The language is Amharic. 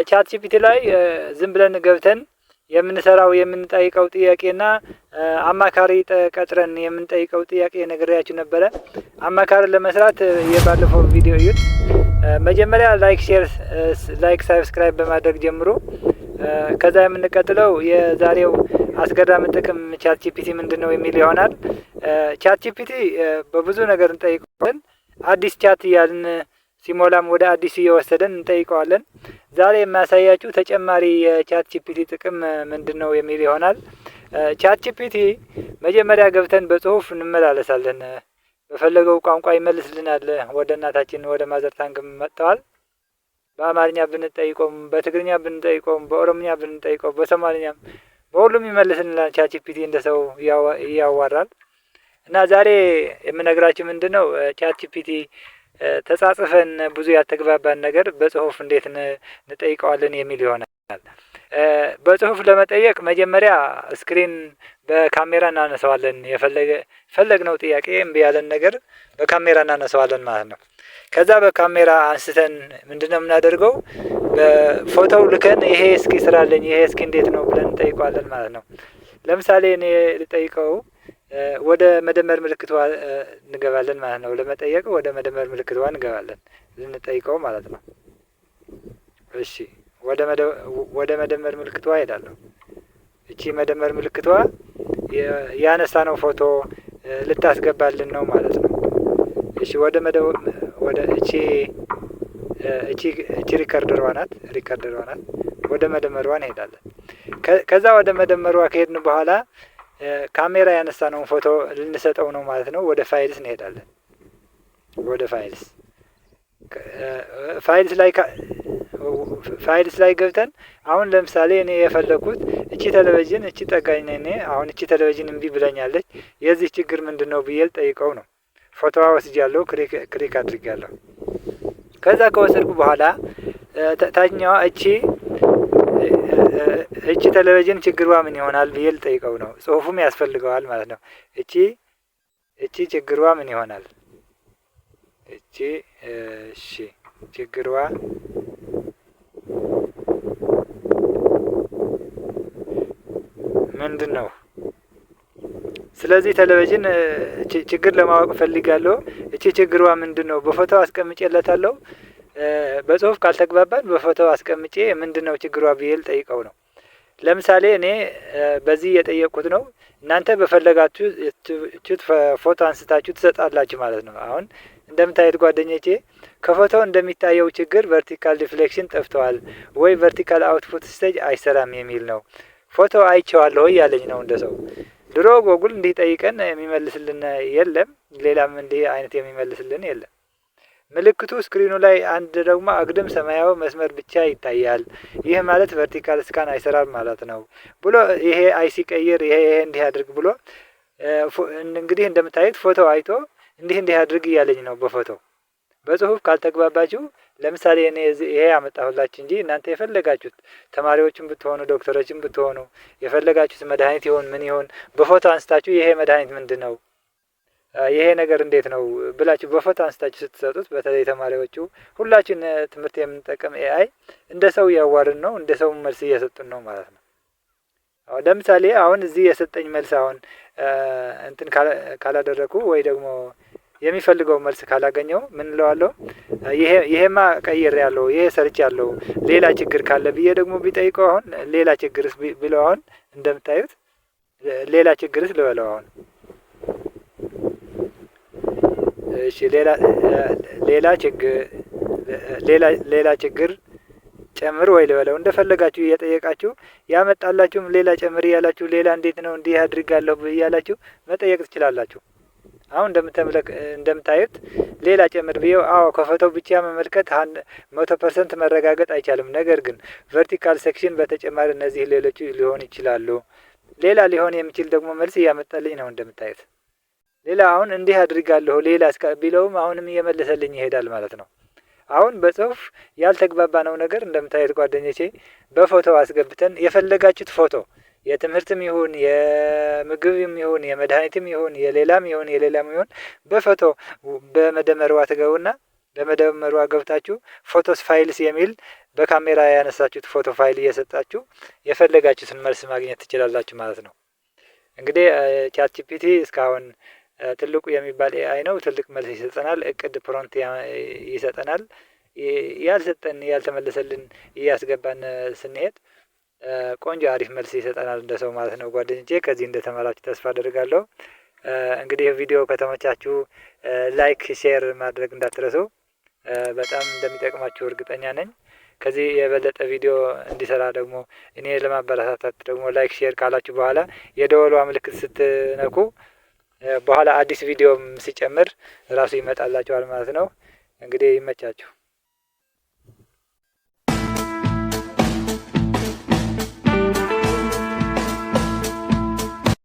ቻት ጂፒቲ ላይ ዝም ብለን ገብተን የምንሰራው የምንጠይቀው ጥያቄና አማካሪ ቀጥረን የምንጠይቀው ጥያቄ ነግሬያችሁ ነበረ። አማካሪ ለመስራት የባለፈው ቪዲዮ እዩት። መጀመሪያ ላይክ ሳብስክራይብ በማድረግ ጀምሮ ከዛ የምንቀጥለው የዛሬው አስገራሚ ጥቅም ቻት ጂፒቲ ምንድነው የሚል ይሆናል። ቻት ጂፒቲ በብዙ ነገር እንጠይቀዋለን። አዲስ ቻት እያልን ሲሞላም ወደ አዲስ እየወሰደን እንጠይቀዋለን። ዛሬ የማያሳያችሁ ተጨማሪ የቻት ጂፒቲ ጥቅም ምንድነው የሚል ይሆናል። ቻት ጂፒቲ መጀመሪያ ገብተን በጽሁፍ እንመላለሳለን። በፈለገው ቋንቋ ይመልስልናል። ወደ እናታችን ወደ ማዘር ታንግ መጥተዋል። በአማርኛ ብንጠይቀውም፣ በትግርኛ ብንጠይቀውም፣ በኦሮምኛ ብንጠይቀው፣ በሶማሊኛም በሁሉም ይመልስልናል። ቻት ጂፒቲ እንደ ሰው ያዋራል። እና ዛሬ የምነግራችሁ ምንድነው ቻት ጂፒቲ ተጻጽፈን ብዙ ያልተግባባን ነገር በጽሁፍ እንዴት እንጠይቀዋለን የሚል ይሆናል። በጽሁፍ ለመጠየቅ መጀመሪያ ስክሪን በካሜራ እናነሳዋለን። የፈለግነው ጥያቄ እምቢ ያለን ነገር በካሜራ እናነሳዋለን ማለት ነው። ከዛ በካሜራ አንስተን ምንድነው የምናደርገው? በፎቶው ልከን ይሄ እስኪ ስራልኝ፣ ይሄ እስኪ እንዴት ነው ብለን እንጠይቀዋለን ማለት ነው። ለምሳሌ እኔ ልጠይቀው ወደ መደመር ምልክቷ እንገባለን ማለት ነው። ለመጠየቅ ወደ መደመር ምልክቷ እንገባለን ልንጠይቀው ማለት ነው። እሺ ወደ መደመር ምልክቷ ሄዳለሁ። እቺ መደመር ምልክቷ ያነሳነው ፎቶ ልታስገባልን ነው ማለት ነው። እሺ ወደ እቺ ሪከርደሯ ናት። ወደ መደመሯ እንሄዳለን። ከዛ ወደ መደመሯ ከሄድን በኋላ ካሜራ ያነሳነውን ፎቶ ልንሰጠው ነው ማለት ነው። ወደ ፋይልስ እንሄዳለን። ወደ ፋይልስ ላይ ገብተን አሁን ለምሳሌ እኔ የፈለኩት እቺ ቴሌቪዥን እቺ ጠጋኝ ነኝ። አሁን እቺ ቴሌቪዥን እምቢ ብለኛለች። የዚህ ችግር ምንድነው ብዬ ልጠይቀው ነው። ፎቶዋ ወስጃለሁ፣ ክሊክ አድርጋለሁ። ከዛ ከወሰድኩ በኋላ ታችኛዋ እቺ ቴሌቪዥን ችግሯ ምን ይሆናል ብዬ ልጠይቀው ነው። ጽሁፉም ያስፈልገዋል ማለት ነው። እቺ ችግሯ ምን ይሆናል? ችግሯ ምንድን ነው? ስለዚህ ቴሌቪዥን ችግር ለማወቅ ፈልጋለሁ። እቺ ችግሯ ምንድን ነው? በፎቶ አስቀምጬለታለሁ። በጽሁፍ ካልተግባባን በፎቶ አስቀምጬ ምንድነው ችግሯ ብዬ ልጠይቀው ነው። ለምሳሌ እኔ በዚህ የጠየቁት ነው። እናንተ በፈለጋችሁት ፎቶ አንስታችሁ ትሰጣላችሁ ማለት ነው። አሁን እንደምታዩት ጓደኞቼ ከፎቶው እንደሚታየው ችግር ቨርቲካል ዲፍሌክሽን ጠፍተዋል ወይ ቨርቲካል አውትፑት ስቴጅ አይሰራም የሚል ነው። ፎቶ አይቼዋለሁ እያለኝ ነው እንደ ሰው። ድሮ ጎግል እንዲህ ጠይቀን የሚመልስልን የለም። ሌላም እንዲህ አይነት የሚመልስልን የለም። ምልክቱ ስክሪኑ ላይ አንድ ደግሞ አግድም ሰማያዊ መስመር ብቻ ይታያል። ይህ ማለት ቨርቲካል ስካን አይሰራም ማለት ነው ብሎ ይሄ አይሲ ቀይር፣ ይሄ እንዲህ አድርግ ብሎ እንግዲህ እንደምታዩት ፎቶ አይቶ እንዲህ አድርግ እያለኝ ነው በፎቶ። በጽሁፍ ካልተግባባችሁ ለምሳሌ እኔ ይሄ ያመጣሁላችሁ እንጂ እናንተ የፈለጋችሁት ተማሪዎችም ብትሆኑ ዶክተሮችም ብትሆኑ የፈለጋችሁት መድኃኒት ይሁን ምን ይሁን በፎቶ አንስታችሁ ይሄ መድኃኒት ምንድነው፣ ይሄ ነገር እንዴት ነው ብላችሁ በፎቶ አንስታችሁ ስትሰጡት፣ በተለይ ተማሪዎቹ ሁላችን ትምህርት የምንጠቀም ኤአይ እንደ ሰው ያዋርን ነው፣ እንደ ሰው መልስ እየሰጡን ነው ማለት ነው። አሁን ለምሳሌ አሁን እዚህ የሰጠኝ መልስ አሁን እንትን ካላደረኩ ወይ ደግሞ የሚፈልገው መልስ ካላገኘው ምን እለዋለሁ? ይሄማ ቀይሬያለሁ፣ ይሄ ሰርቻለሁ፣ ሌላ ችግር ካለ ብዬ ደግሞ ቢጠይቀው አሁን ሌላ ችግርስ ብለው አሁን እንደምታዩት ሌላ ችግርስ ልበለው አሁን እሺ ሌላ ችግር ጨምር ወይ ልበለው። እንደፈለጋችሁ እየጠየቃችሁ ያመጣላችሁም ሌላ ጨምር እያላችሁ ሌላ እንዴት ነው እንዲህ አድርጋለሁ እያላችሁ መጠየቅ ትችላላችሁ። አሁን እንደምታዩት ሌላ ጨምር ብዬው ከፎቶው ብቻ መመልከት 100% መረጋገጥ አይቻልም። ነገር ግን ቨርቲካል ሴክሽን በተጨማሪ እነዚህ ሌሎች ሊሆን ይችላሉ። ሌላ ሊሆን የሚችል ደግሞ መልስ እያመጣልኝ ነው እንደምታዩት። ሌላ አሁን እንዲህ አድርጋለሁ ሌላ ቢለውም አሁንም እየመለሰልኝ ይሄዳል ማለት ነው። አሁን በጽሁፍ ያልተግባባነው ነገር እንደምታዩት ጓደኞቼ በፎቶ አስገብተን የፈለጋችሁት ፎቶ የትምህርትም ይሁን የምግብም ይሁን የመድኃኒትም ይሁን የሌላም ይሁን በፎቶ በመደመሯ ትገቡና በመደመሯ ገብታችሁ ፎቶስ ፋይልስ የሚል በካሜራ ያነሳችሁት ፎቶ ፋይል እየሰጣችሁ የፈለጋችሁትን መልስ ማግኘት ትችላላችሁ ማለት ነው። እንግዲህ ቻት ጂፒቲ እስካሁን ትልቁ የሚባል ኤአይ ነው። ትልቅ መልስ ይሰጠናል። እቅድ ፕሮንት ይሰጠናል። ያልተመለሰልን እያስገባን ስንሄድ ቆንጆ አሪፍ መልስ ይሰጠናል እንደ ሰው ማለት ነው። ጓደኞቼ ከዚህ እንደተማራችሁ ተስፋ አደርጋለሁ። እንግዲህ ቪዲዮ ከተመቻችሁ ላይክ፣ ሼር ማድረግ እንዳትረሱ። በጣም እንደሚጠቅማችሁ እርግጠኛ ነኝ። ከዚህ የበለጠ ቪዲዮ እንዲሰራ ደግሞ እኔ ለማበረታታት ደግሞ ላይክ ሼር ካላችሁ በኋላ የደወሏ ምልክት ስትነኩ በኋላ አዲስ ቪዲዮም ሲጨምር ራሱ ይመጣላችኋል ማለት ነው። እንግዲህ ይመቻችሁ።